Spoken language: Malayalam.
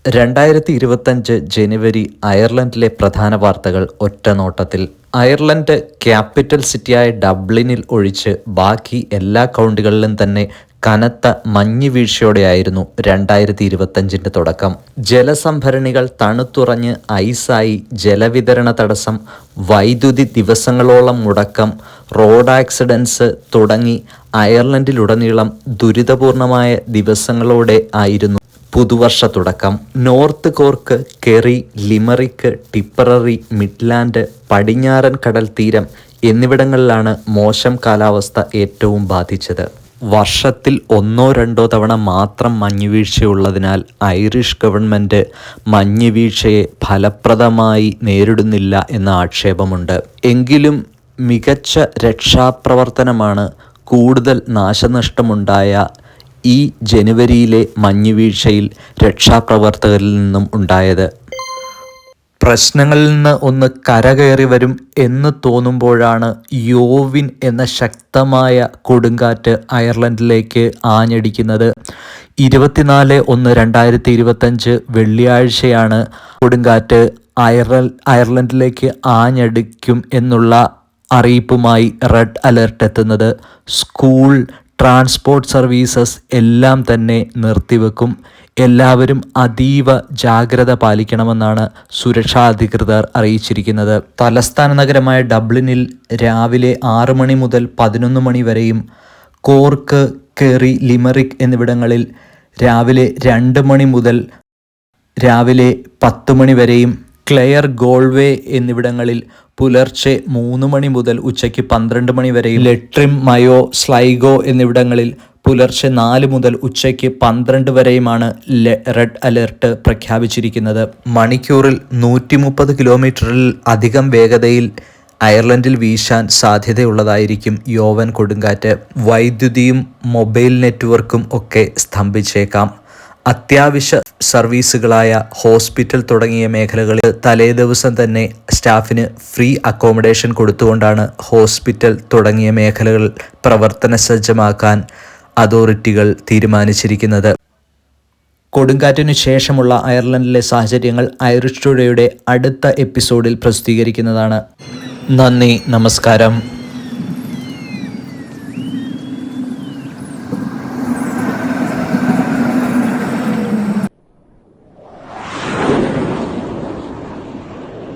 2025 ജനുവരി അയർലൻഡിലെ പ്രധാന വാർത്തകൾ ഒറ്റനോട്ടത്തിൽ. അയർലൻഡ് ക്യാപിറ്റൽ സിറ്റിയായ ഡബ്ലിനിൽ ഒഴിച്ച് ബാക്കി എല്ലാ കൗണ്ടികളിലും തന്നെ കനത്ത മഞ്ഞുവീഴ്ചയോടെയായിരുന്നു 2025 തുടക്കം. ജലസംഭരണികൾ തണുത്തുറഞ്ഞ് ഐസായി, ജലവിതരണ തടസ്സം, വൈദ്യുതി ദിവസങ്ങളോളം മുടക്കം, റോഡ് ആക്സിഡൻസ് തുടങ്ങി അയർലൻഡിലുടനീളം ദുരിതപൂർണമായ ദിവസങ്ങളോടെ ആയിരുന്നു പുതുവർഷ തുടക്കം. നോർത്ത് കോർക്ക്, കെറി, ലിമറിക്ക്, ടിപ്പററി, മിഡ്ലാൻഡ്, പടിഞ്ഞാറൻ കടൽ തീരം എന്നിവിടങ്ങളിലാണ് മോശം കാലാവസ്ഥ ഏറ്റവും ബാധിച്ചത്. വർഷത്തിൽ 1-2 തവണ മാത്രം മഞ്ഞുവീഴ്ചയുള്ളതിനാൽ ഐറിഷ് ഗവൺമെൻറ് മഞ്ഞുവീഴ്ചയെ ഫലപ്രദമായി നേരിടുന്നില്ല എന്ന ആക്ഷേപമുണ്ട്. എങ്കിലും മികച്ച രക്ഷാപ്രവർത്തനമാണ് കൂടുതൽ നാശനഷ്ടമുണ്ടായ ഈ ജനുവരിയിലെ മഞ്ഞുവീഴ്ചയിൽ രക്ഷാപ്രവർത്തകരിൽ നിന്നും ഉണ്ടായത്. പ്രശ്നങ്ങളിൽ നിന്ന് ഒന്ന് കരകയറി വരും എന്ന് തോന്നുമ്പോഴാണ് യോവിൻ എന്ന ശക്തമായ കൊടുങ്കാറ്റ് അയർലൻഡിലേക്ക് ആഞ്ഞടിക്കുന്നത്. 24/1/2025 വെള്ളിയാഴ്ചയാണ് കൊടുങ്കാറ്റ് അയർലൻഡിലേക്ക് ആഞ്ഞടിക്കും എന്നുള്ള അറിയിപ്പുമായി റെഡ് അലർട്ട് എത്തുന്നത്. സ്കൂൾ, ട്രാൻസ്പോർട്ട് സർവീസസ് എല്ലാം തന്നെ നിർത്തിവെക്കും. എല്ലാവരും അതീവ ജാഗ്രത പാലിക്കണമെന്നാണ് സുരക്ഷാ അധികൃതർ അറിയിച്ചിരിക്കുന്നത്. തലസ്ഥാന നഗരമായ ഡബ്ലിനിൽ രാവിലെ 6 മണി മുതൽ 11 മണി വരെയും, കോർക്ക്, കെറി, ലിമറിക് എന്നിവിടങ്ങളിൽ രാവിലെ 2 മണി മുതൽ രാവിലെ 10 മണി വരെയും, ക്ലെയർ, ഗോൾവേ എന്നിവിടങ്ങളിൽ പുലർച്ചെ 3 മണി മുതൽ ഉച്ചയ്ക്ക് 12 മണി വരെയും, ലെട്രിം, മയോ, സ്ലൈഗോ എന്നിവിടങ്ങളിൽ പുലർച്ചെ 4 മുതൽ ഉച്ചയ്ക്ക് 12 വരെയുമാണ് റെഡ് അലർട്ട് പ്രഖ്യാപിച്ചിരിക്കുന്നത്. മണിക്കൂറിൽ 130 കിലോമീറ്ററിൽ അധികം വേഗതയിൽ അയർലൻഡിൽ വീശാൻ സാധ്യതയുള്ളതായിരിക്കും യോവൻ കൊടുങ്കാറ്റ്. വൈദ്യുതിയും മൊബൈൽ നെറ്റ്വർക്കും ഒക്കെ സ്തംഭിച്ചേക്കാം. അത്യാവശ്യ സർവീസുകളായ ഹോസ്പിറ്റൽ തുടങ്ങിയ മേഖലകളിൽ തലേദിവസം തന്നെ സ്റ്റാഫിന് ഫ്രീ അക്കോമഡേഷൻ കൊടുത്തുകൊണ്ടാണ് ഹോസ്പിറ്റൽ തുടങ്ങിയ മേഖലകൾ പ്രവർത്തന സജ്ജമാക്കാൻ അതോറിറ്റികൾ തീരുമാനിച്ചിരിക്കുന്നത്. കൊടുങ്കാറ്റിനു ശേഷമുള്ള അയർലൻഡിലെ സാഹചര്യങ്ങൾ ഐറിഷ് ടുഡേയുടെ അടുത്ത എപ്പിസോഡിൽ പ്രസിദ്ധീകരിക്കുന്നതാണ്. നന്ദി, നമസ്കാരം.